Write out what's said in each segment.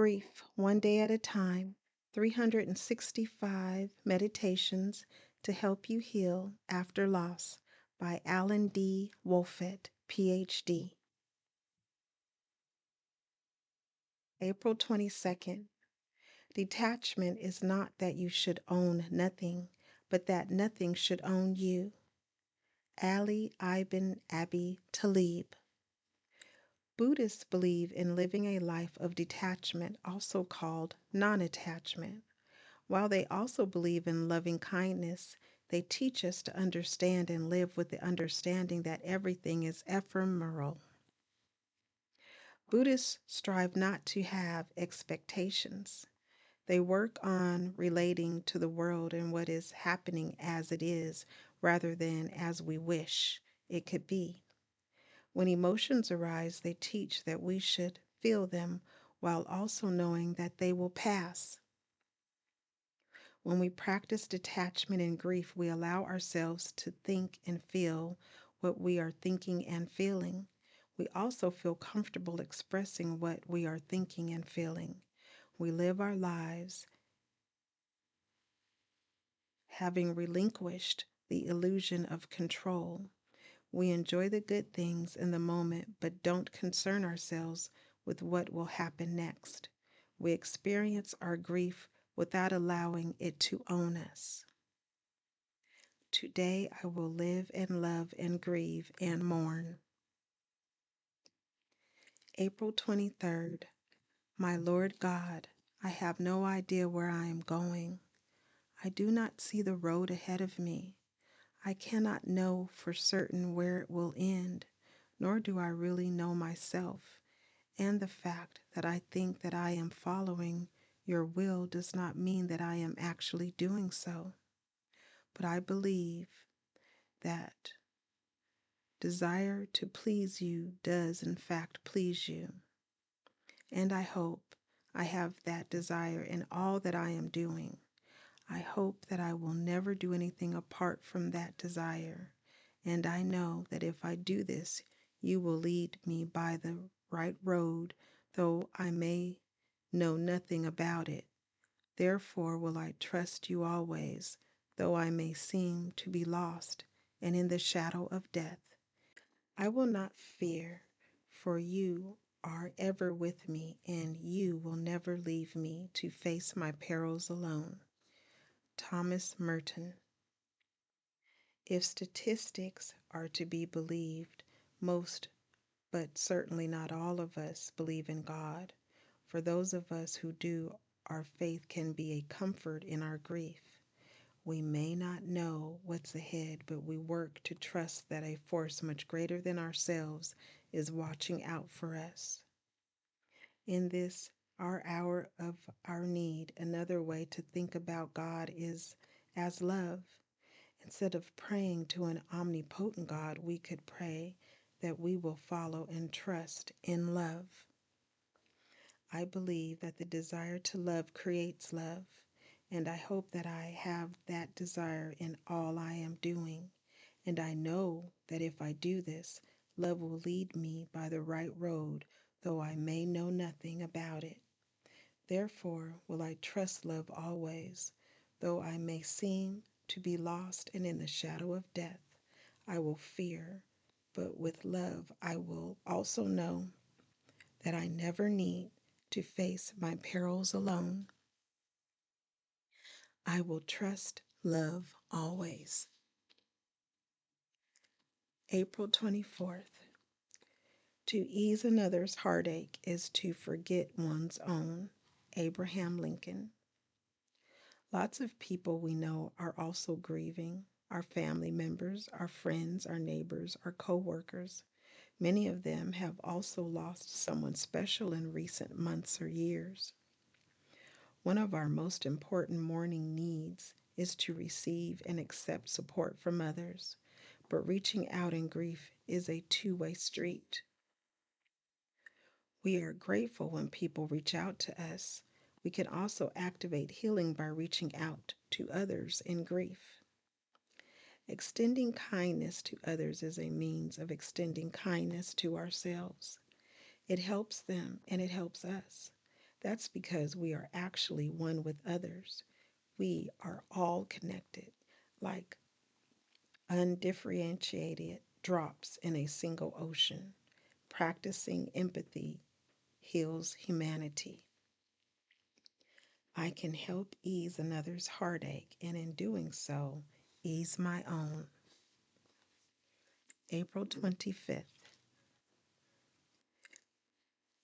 Grief, One Day at a Time, 365 Meditations to Help You Heal After Loss by Alan D. Wolfett, Ph.D. April 22nd. Detachment is not that you should own nothing, but that nothing should own you. Ali ibn Abi Talib. Buddhists believe in living a life of detachment, also called non-attachment. While they also believe in loving kindness, they teach us to understand and live with the understanding that everything is ephemeral. Buddhists strive not to have expectations. They work on relating to the world and what is happening as it is, rather than as we wish it could be. When emotions arise, they teach that we should feel them while also knowing that they will pass. When we practice detachment and grief, we allow ourselves to think and feel what we are thinking and feeling. We also feel comfortable expressing what we are thinking and feeling. We live our lives having relinquished the illusion of control. We enjoy the good things in the moment, but don't concern ourselves with what will happen next. We experience our grief without allowing it to own us. Today I will live and love and grieve and mourn. April 23rd. My Lord God, I have no idea where I am going. I do not see the road ahead of me. I cannot know for certain where it will end, nor do I really know myself, and the fact that I think that I am following your will does not mean that I am actually doing so. But I believe that desire to please you does in fact please you, and I hope I have that desire in all that I am doing. I hope that I will never do anything apart from that desire, and I know that if I do this, you will lead me by the right road, though I may know nothing about it. Therefore will I trust you always, though I may seem to be lost and in the shadow of death. I will not fear, for you are ever with me, and you will never leave me to face my perils alone. Thomas Merton. If statistics are to be believed, most, but certainly not all of us, believe in God. For those of us who do, our faith can be a comfort in our grief. We may not know what's ahead, but we work to trust that a force much greater than ourselves is watching out for us. In this, our hour of our need, another way to think about God is as love. Instead of praying to an omnipotent God, we could pray that we will follow and trust in love. I believe that the desire to love creates love, and I hope that I have that desire in all I am doing. And I know that if I do this, love will lead me by the right road, though I may know nothing about it. Therefore will I trust love always, though I may seem to be lost and in the shadow of death. I will fear, but with love I will also know that I never need to face my perils alone. I will trust love always. April 24th. To ease another's heartache is to forget one's own. Abraham Lincoln. Lots of people we know are also grieving. Our family members, our friends, our neighbors, our co-workers. Many of them have also lost someone special in recent months or years. One of our most important mourning needs is to receive and accept support from others, but reaching out in grief is a two-way street. We are grateful when people reach out to us. We can also activate healing by reaching out to others in grief. Extending kindness to others is a means of extending kindness to ourselves. It helps them and it helps us. That's because we are actually one with others. We are all connected, like undifferentiated drops in a single ocean. Practicing empathy heals humanity. I can help ease another's heartache, and in doing so, ease my own. April 25th.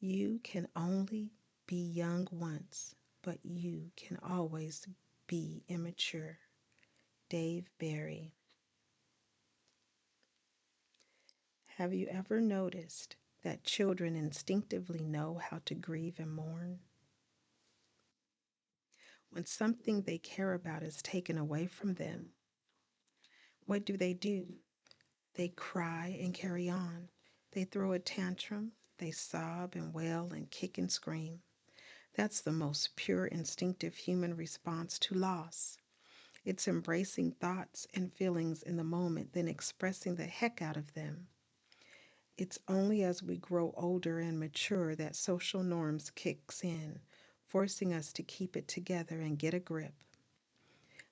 You can only be young once, but you can always be immature. Dave Barry. Have you ever noticed that children instinctively know how to grieve and mourn? When something they care about is taken away from them, what do? They cry and carry on. They throw a tantrum, they sob and wail and kick and scream. That's the most pure instinctive human response to loss. It's embracing thoughts and feelings in the moment, then expressing the heck out of them. It's only as we grow older and mature that social norms kicks in, forcing us to keep it together and get a grip.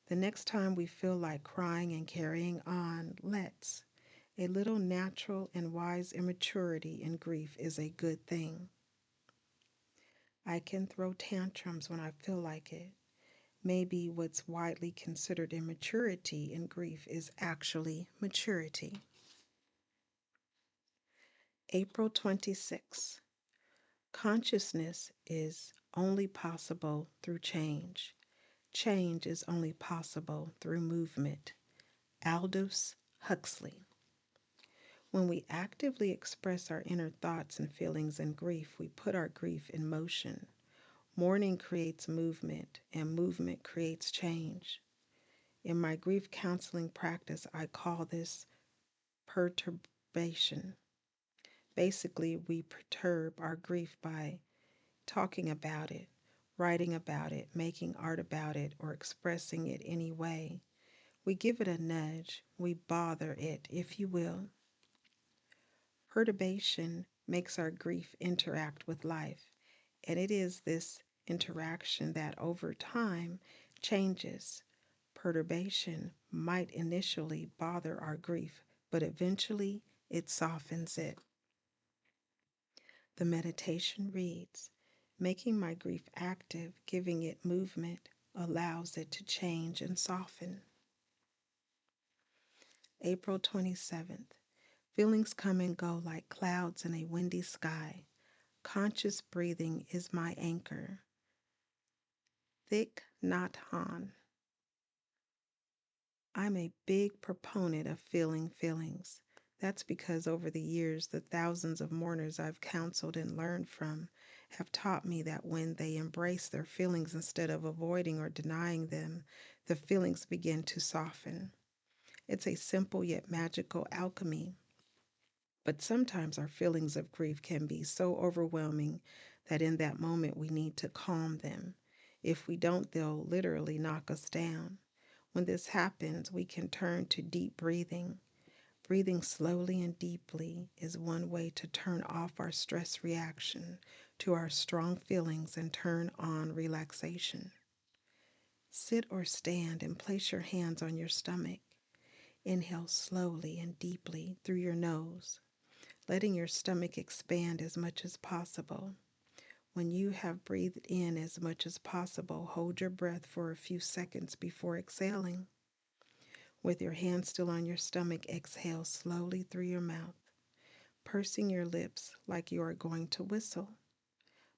The next time we feel like crying and carrying on, let's. A little natural and wise immaturity in grief is a good thing. I can throw tantrums when I feel like it. Maybe what's widely considered immaturity in grief is actually maturity. April 26. Consciousness is only possible through change. Change is only possible through movement. Aldous Huxley. When we actively express our inner thoughts and feelings in grief, we put our grief in motion. Mourning creates movement, and movement creates change. In my grief counseling practice, I call this perturbation. Basically, we perturb our grief by talking about it, writing about it, making art about it, or expressing it anyway. We give it a nudge, we bother it, if you will. Perturbation makes our grief interact with life, and it is this interaction that over time changes. Perturbation might initially bother our grief, but eventually it softens it. The meditation reads, making my grief active, giving it movement, allows it to change and soften. April 27th. Feelings come and go like clouds in a windy sky. Conscious breathing is my anchor. Thich Nhat Hanh. I'm a big proponent of feeling feelings. That's because over the years, the thousands of mourners I've counseled and learned from have taught me that when they embrace their feelings instead of avoiding or denying them, the feelings begin to soften. It's a simple yet magical alchemy. But sometimes our feelings of grief can be so overwhelming that in that moment we need to calm them. If we don't, they'll literally knock us down. When this happens, we can turn to deep breathing. Breathing slowly and deeply is one way to turn off our stress reaction to our strong feelings and turn on relaxation. Sit or stand and place your hands on your stomach. Inhale slowly and deeply through your nose, letting your stomach expand as much as possible. When you have breathed in as much as possible, hold your breath for a few seconds before exhaling. With your hand still on your stomach, exhale slowly through your mouth, pursing your lips like you are going to whistle.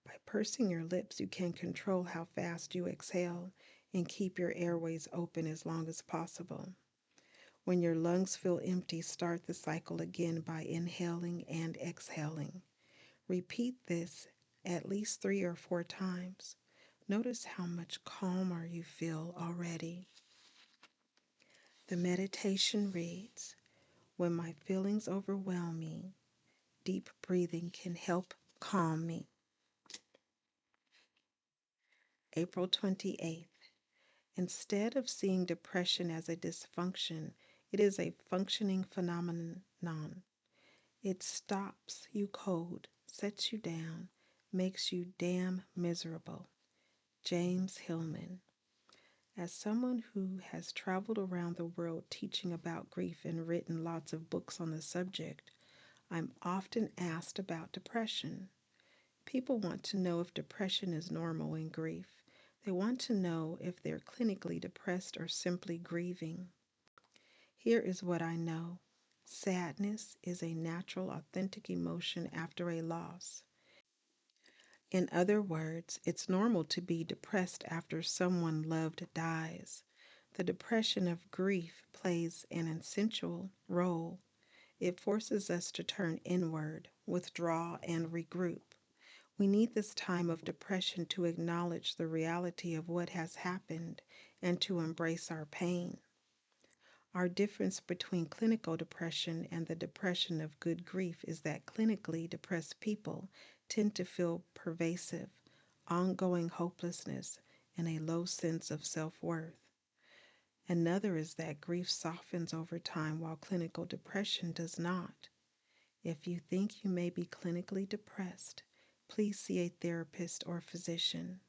By pursing your lips, you can control how fast you exhale and keep your airways open as long as possible. When your lungs feel empty, start the cycle again by inhaling and exhaling. Repeat this at least 3 or 4 times. Notice how much calmer you feel already. The meditation reads, when my feelings overwhelm me, deep breathing can help calm me. April 28th. Instead of seeing depression as a dysfunction, it is a functioning phenomenon. It stops you cold, sets you down, makes you damn miserable. James Hillman. As someone who has traveled around the world teaching about grief and written lots of books on the subject, I'm often asked about depression. People want to know if depression is normal in grief. They want to know if they're clinically depressed or simply grieving. Here is what I know. Sadness is a natural, authentic emotion after a loss. In other words, it's normal to be depressed after someone loved dies. The depression of grief plays an essential role. It forces us to turn inward, withdraw, and regroup. We need this time of depression to acknowledge the reality of what has happened and to embrace our pain. Our difference between clinical depression and the depression of good grief is that clinically depressed people tend to feel pervasive, ongoing hopelessness and a low sense of self worth. Another is that grief softens over time while clinical depression does not. If you think you may be clinically depressed, please see a therapist or physician.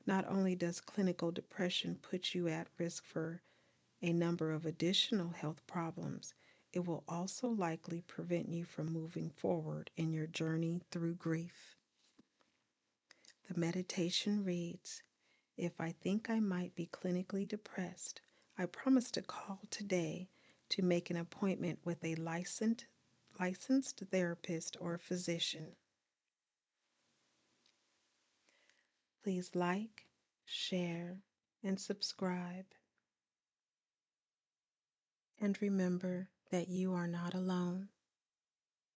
Not only does clinical depression put you at risk for a number of additional health problems, it will also likely prevent you from moving forward in your journey through grief. The meditation reads, if I think I might be clinically depressed, I promise to call today to make an appointment with a licensed therapist or physician. Please like, share, and subscribe. And remember that you are not alone.